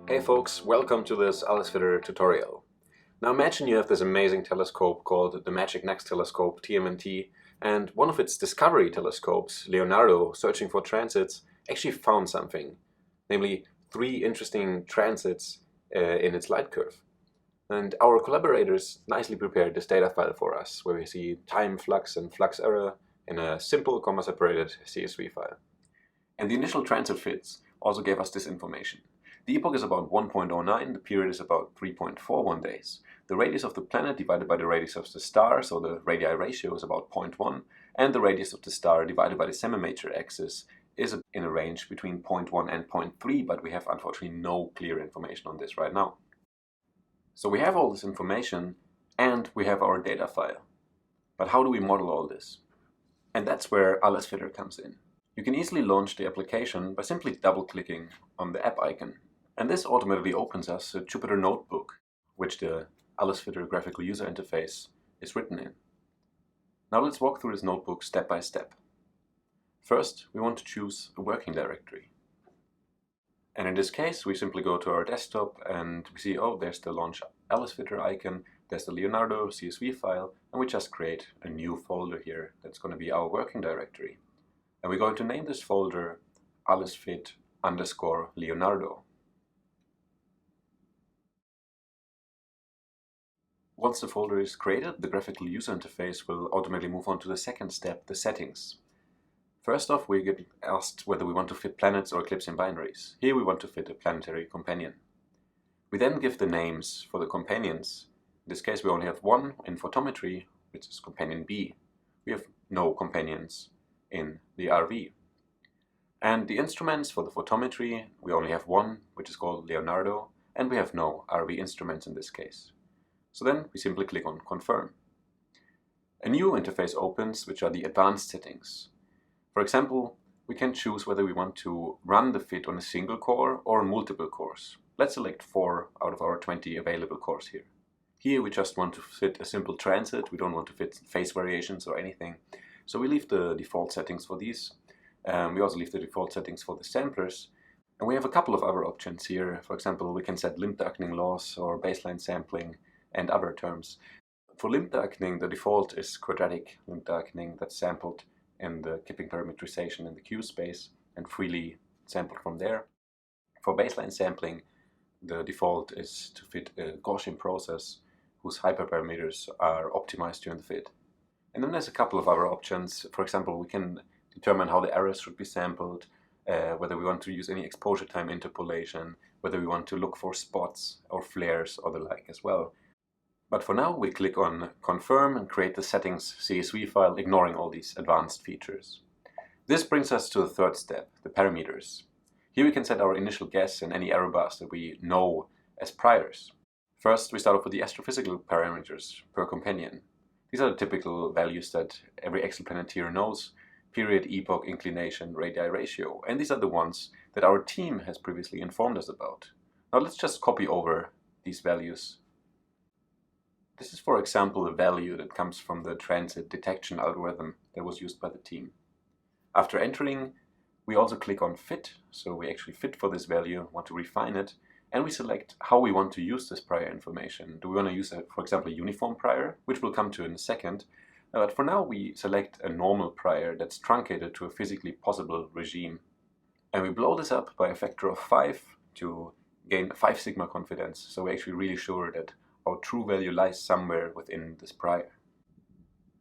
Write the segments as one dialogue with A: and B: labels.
A: Hey folks, welcome to this Alicefitter tutorial. Now imagine you have this amazing telescope called the Magic Next Telescope TMNT, and one of its discovery telescopes, Leonardo, searching for transits, actually found something, namely 3 interesting transits in its light curve. And our collaborators nicely prepared this data file for us, where we see time flux and flux error in a simple comma-separated CSV file. And the initial transit fits also gave us this information. The epoch is about 1.09, the period is about 3.41 days. The radius of the planet divided by the radius of the star, so the radii ratio is about 0.1, and the radius of the star divided by the semi-major axis is in a range between 0.1 and 0.3, but we have unfortunately no clear information on this right now. So we have all this information and we have our data file. But how do we model all this? And that's where Alicefitter comes in. You can easily launch the application by simply double-clicking on the app icon. And this automatically opens us a Jupyter notebook, which the Alicefitter graphical user interface is written in. Now let's walk through this notebook step by step. First, we want to choose a working directory. And in this case, we simply go to our desktop and we see, oh, there's the launch Alicefitter icon, there's the Leonardo CSV file, and we just create a new folder here that's going to be our working directory. And we're going to name this folder allesfit_Leonardo. Once the folder is created, the graphical user interface will automatically move on to the second step, the settings. First off, we get asked whether we want to fit planets or eclipse in binaries. Here we want to fit a planetary companion. We then give the names for the companions. In this case, we only have one in photometry, which is companion B. We have no companions in the RV. And the instruments for the photometry, we only have one, which is called Leonardo, and we have no RV instruments in this case. So then we simply click on Confirm. A new interface opens, which are the advanced settings. For example, we can choose whether we want to run the fit on a single core or multiple cores. Let's select 4 out of our 20 available cores here. Here we just want to fit a simple transit, we don't want to fit phase variations or anything. So we leave the default settings for these. We also leave the default settings for the samplers. And we have a couple of other options here. For example, we can set limb darkening loss or baseline sampling and other terms. For limb darkening, the default is quadratic limb darkening that's sampled in the Kipping parametrization in the Q space and freely sampled from there. For baseline sampling, the default is to fit a Gaussian process whose hyperparameters are optimized during the fit. And then there's a couple of other options. For example, we can determine how the errors should be sampled, whether we want to use any exposure time interpolation, whether we want to look for spots or flares or the like as well. But for now, we click on Confirm and create the settings CSV file, ignoring all these advanced features. This brings us to the third step, the parameters. Here we can set our initial guess and any error bars that we know as priors. First, we start off with the astrophysical parameters per companion. These are the typical values that every exoplaneteer knows: period, epoch, inclination, radii ratio. And these are the ones that our team has previously informed us about. Now let's just copy over these values. This is, for example, a value that comes from the transit detection algorithm that was used by the team. After entering, we also click on Fit, so we actually fit for this value, want to refine it, and we select how we want to use this prior information. Do we want to use, for example, a uniform prior, which we'll come to in a second, but for now we select a normal prior that's truncated to a physically possible regime. And we blow this up by a factor of 5 to gain 5 sigma confidence, so we're actually really sure that our true value lies somewhere within this prior.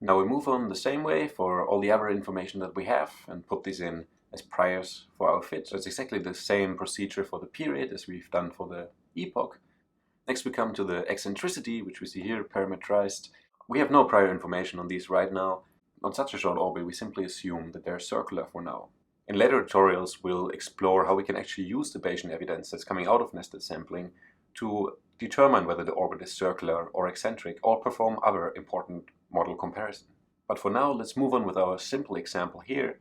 A: Now we move on the same way for all the other information that we have and put these in as priors for our fit. So it's exactly the same procedure for the period as we've done for the epoch. Next we come to the eccentricity, which we see here parametrized. We have no prior information on these right now. On such a short orbit, we simply assume that they're circular for now. In later tutorials, we'll explore how we can actually use the Bayesian evidence that's coming out of nested sampling to determine whether the orbit is circular or eccentric, or perform other important model comparison. But for now, let's move on with our simple example here,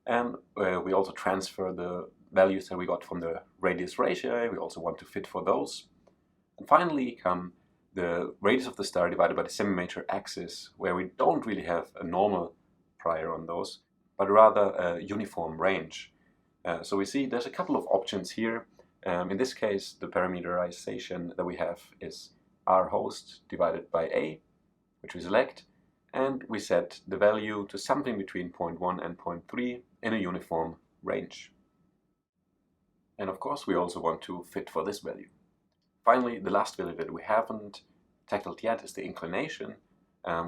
A: and we also transfer the values that we got from the radius ratio. We also want to fit for those. And finally come the radius of the star divided by the semi-major axis, where we don't really have a normal prior on those, but rather a uniform range. So we see there's a couple of options here. In this case, the parameterization that we have is our host divided by A, which we select, and we set the value to something between 0.1 and 0.3 in a uniform range. And of course, we also want to fit for this value. Finally, the last value that we haven't tackled yet is the inclination.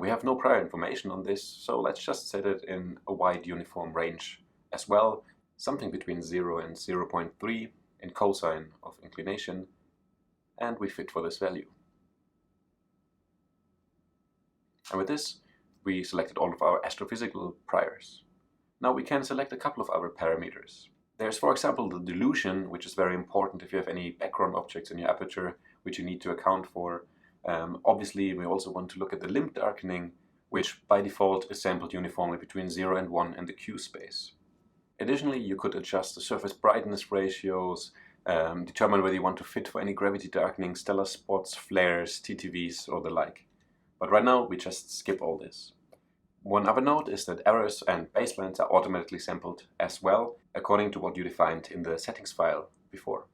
A: We have no prior information on this, so let's just set it in a wide uniform range as well, something between 0 and 0.3 in cosine of inclination, and we fit for this value. And with this, we selected all of our astrophysical priors. Now we can select a couple of other parameters. There's, for example, the dilution, which is very important if you have any background objects in your aperture, which you need to account for. Obviously, we also want to look at the limb darkening, which by default is sampled uniformly between 0 and 1 in the Q space. Additionally, you could adjust the surface brightness ratios, determine whether you want to fit for any gravity darkening, stellar spots, flares, TTVs, or the like. But right now, we just skip all this. One other note is that errors and baselines are automatically sampled as well, according to what you defined in the settings file before.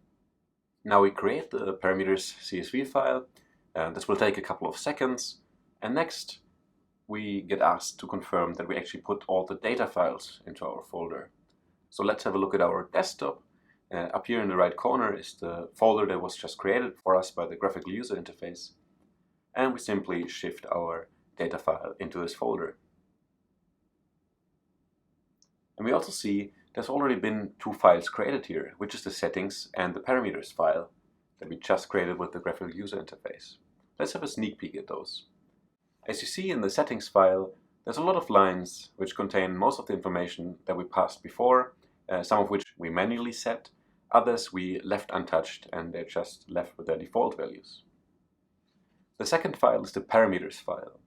A: Now we create the parameters CSV file. This will take a couple of seconds. And next, we get asked to confirm that we actually put all the data files into our folder. So let's have a look at our desktop. Up here in the right corner is the folder that was just created for us by the graphical user interface. And we simply shift our data file into this folder. And we also see there's already been two files created here, which is the settings and the parameters file that we just created with the graphical user interface. Let's have a sneak peek at those. As you see in the settings file, there's a lot of lines which contain most of the information that we passed before, some of which we manually set, others we left untouched and they're just left with their default values. The second file is the parameters file.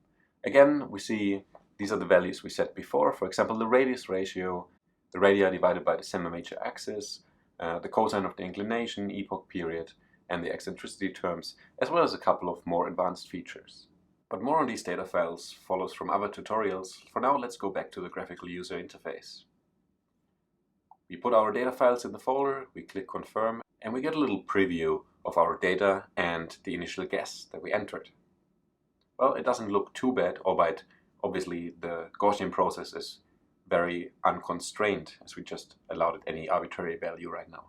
A: Again, we see these are the values we set before, for example, the radius ratio, the radii divided by the semi-major axis, the cosine of the inclination, epoch period, and the eccentricity terms, as well as a couple of more advanced features. But more on these data files follows from other tutorials. For now, let's go back to the graphical user interface. We put our data files in the folder, we click confirm, and we get a little preview of our data and the initial guess that we entered. Well, it doesn't look too bad, albeit obviously the Gaussian process is very unconstrained, as we just allowed it any arbitrary value right now.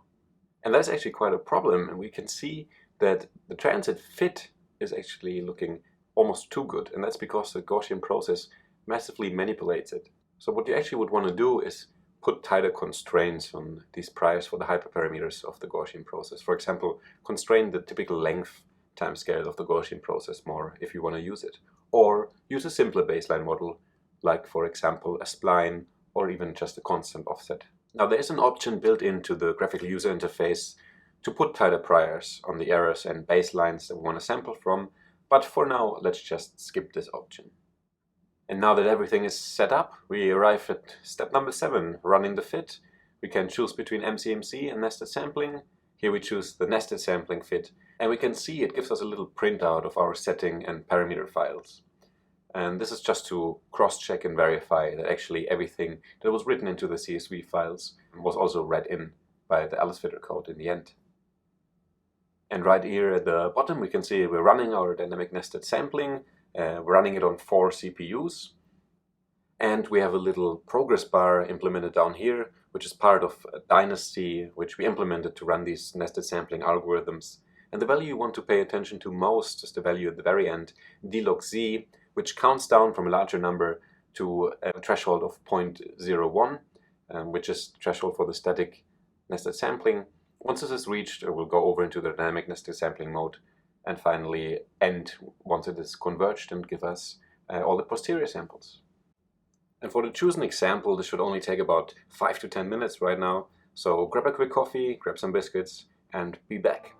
A: And that's actually quite a problem, and we can see that the transit fit is actually looking almost too good, and that's because the Gaussian process massively manipulates it. So what you actually would want to do is put tighter constraints on these priors for the hyperparameters of the Gaussian process. For example, constrain the typical length timescale of the Gaussian process more if you want to use it. Or use a simpler baseline model, like for example a spline or even just a constant offset. Now there is an option built into the graphical user interface to put tighter priors on the errors and baselines that we want to sample from, but for now let's just skip this option. And now that everything is set up, we arrive at step number 7, running the fit. We can choose between MCMC and nested sampling. Here we choose the nested sampling fit, and we can see it gives us a little printout of our setting and parameter files. And this is just to cross-check and verify that actually everything that was written into the CSV files was also read in by the Alicefitter code in the end. And right here at the bottom we can see we're running our dynamic nested sampling. We're running it on 4 CPUs. And we have a little progress bar implemented down here, which is part of a dynasty which we implemented to run these nested sampling algorithms. And the value you want to pay attention to most is the value at the very end, d log z, which counts down from a larger number to a threshold of 0.01, which is the threshold for the static nested sampling. Once this is reached, it will go over into the dynamic nested sampling mode, and finally end once it is converged and give us all the posterior samples. And for the chosen example, this should only take about 5 to 10 minutes right now. So grab a quick coffee, grab some biscuits, and be back.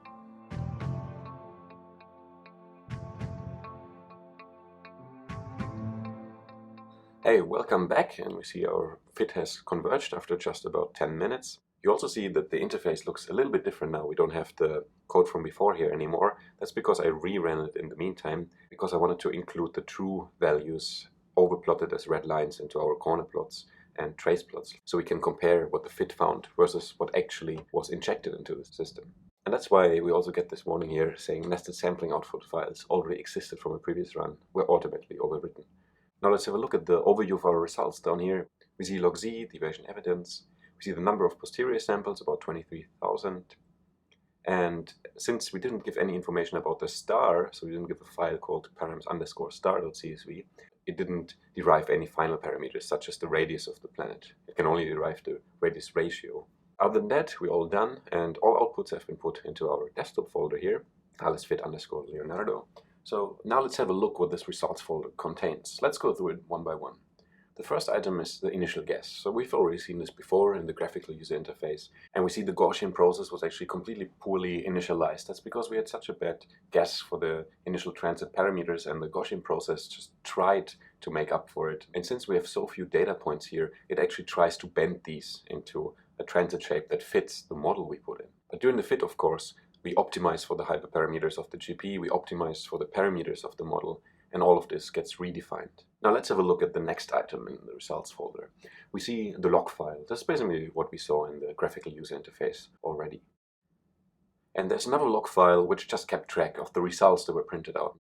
A: Hey, welcome back, and we see our fit has converged after just about 10 minutes. You also see that the interface looks a little bit different now. We don't have the code from before here anymore. That's because I reran it in the meantime, because I wanted to include the true values overplotted as red lines into our corner plots and trace plots, so we can compare what the fit found versus what actually was injected into the system. And that's why we also get this warning here saying nested sampling output files already existed from a previous run were automatically overwritten. Now let's have a look at the overview of our results. Down here we see log z, deviation evidence, we see the number of posterior samples, about 23,000. And since we didn't give any information about the star, so we didn't give a file called params_star.csv, it didn't derive any final parameters such as the radius of the planet. It can only derive the radius ratio. Other than that, we're all done, and all outputs have been put into our desktop folder here, allesfit_Leonardo. So now let's have a look what this results folder contains. Let's go through it one by one. The first item is the initial guess. So we've already seen this before in the graphical user interface, and we see the Gaussian process was actually completely poorly initialized. That's because we had such a bad guess for the initial transit parameters, and the Gaussian process just tried to make up for it. And since we have so few data points here, it actually tries to bend these into a transit shape that fits the model we put in. But during the fit, of course, we optimize for the hyperparameters of the GP, we optimize for the parameters of the model, and all of this gets redefined. Now let's have a look at the next item in the results folder. We see the log file. That's basically what we saw in the graphical user interface already. And there's another log file which just kept track of the results that were printed out.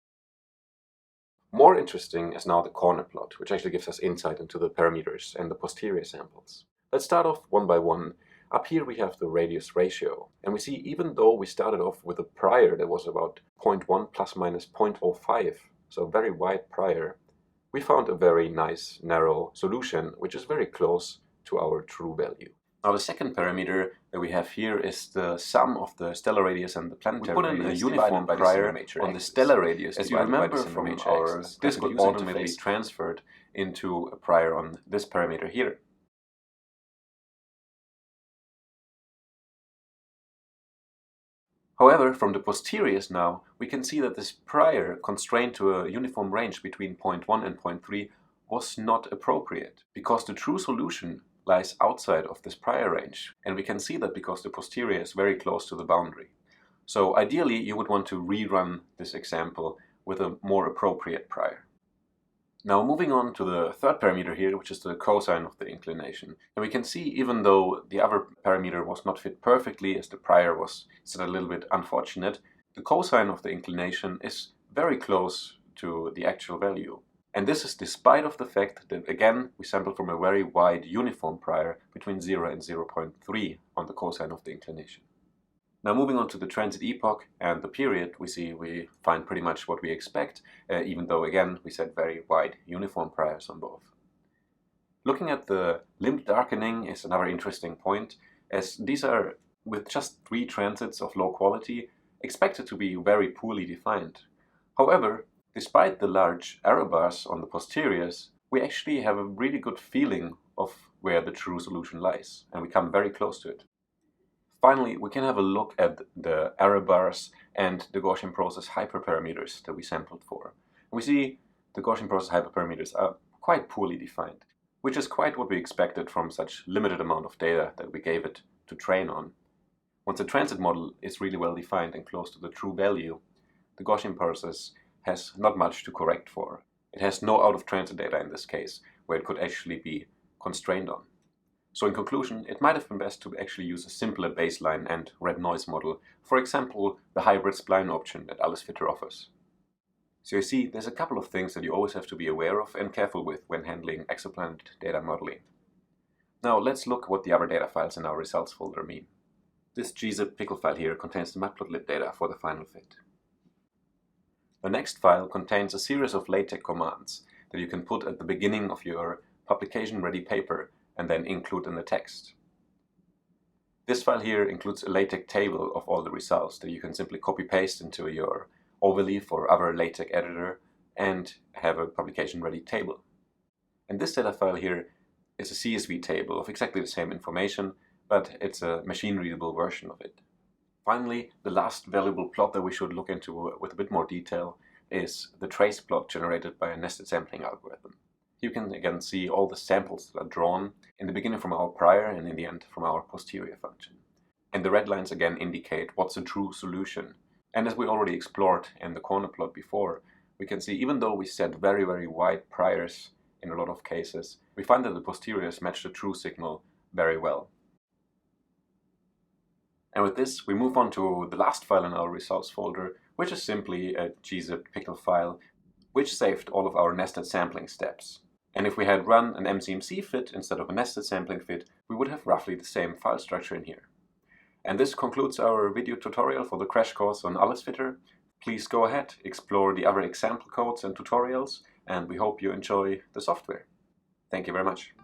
A: More interesting is now the corner plot, which actually gives us insight into the parameters and the posterior samples. Let's start off one by one. Up here we have the radius ratio, and we see even though we started off with a prior that was about 0.1 plus minus 0.05, so a very wide prior, we found a very nice narrow solution which is very close to our true value. Now the second parameter that we have here is the sum of the stellar radius and the planetary radius. We put in a uniform prior on the stellar radius. As you remember from our, this got automatically transferred into a prior on this parameter here. However, from the posteriors now, we can see that this prior constrained to a uniform range between 0.1 and 0.3 was not appropriate, because the true solution lies outside of this prior range, and we can see that because the posterior is very close to the boundary. So ideally you would want to rerun this example with a more appropriate prior. Now moving on to the third parameter here, which is the cosine of the inclination. And we can see even though the other parameter was not fit perfectly, as the prior was still a little bit unfortunate, the cosine of the inclination is very close to the actual value. And this is despite of the fact that, again, we sampled from a very wide uniform prior between 0 and 0.3 on the cosine of the inclination. Now moving on to the transit epoch and the period, we find pretty much what we expect, even though again we set very wide uniform priors on both. Looking at the limb darkening is another interesting point, as these are, with just 3 transits of low quality, expected to be very poorly defined. However, despite the large error bars on the posteriors, we actually have a really good feeling of where the true solution lies, and we come very close to it. Finally, we can have a look at the error bars and the Gaussian process hyperparameters that we sampled for. We see the Gaussian process hyperparameters are quite poorly defined, which is quite what we expected from such limited amount of data that we gave it to train on. Once the transit model is really well defined and close to the true value, the Gaussian process has not much to correct for. It has no out-of-transit data in this case, where it could actually be constrained on. So in conclusion, it might have been best to actually use a simpler baseline and red noise model, for example, the hybrid spline option that Alicefitter offers. So you see, there's a couple of things that you always have to be aware of and careful with when handling exoplanet data modeling. Now let's look what the other data files in our results folder mean. This gzip pickle file here contains the matplotlib data for the final fit. The next file contains a series of LaTeX commands that you can put at the beginning of your publication-ready paper and then include in the text. This file here includes a LaTeX table of all the results that you can simply copy-paste into your Overleaf or other LaTeX editor and have a publication-ready table. And this data file here is a CSV table of exactly the same information, but it's a machine-readable version of it. Finally, the last valuable plot that we should look into with a bit more detail is the trace plot generated by a nested sampling algorithm. You can again see all the samples that are drawn in the beginning from our prior and in the end from our posterior function. And the red lines again indicate what's a true solution. And as we already explored in the corner plot before, we can see even though we set very, very wide priors in a lot of cases, we find that the posteriors match the true signal very well. And with this, we move on to the last file in our results folder, which is simply a gzip pickle file, which saved all of our nested sampling steps. And if we had run an MCMC fit instead of a nested sampling fit, we would have roughly the same file structure in here. And this concludes our video tutorial for the crash course on Alicefitter. Please go ahead, explore the other example codes and tutorials, and we hope you enjoy the software. Thank you very much.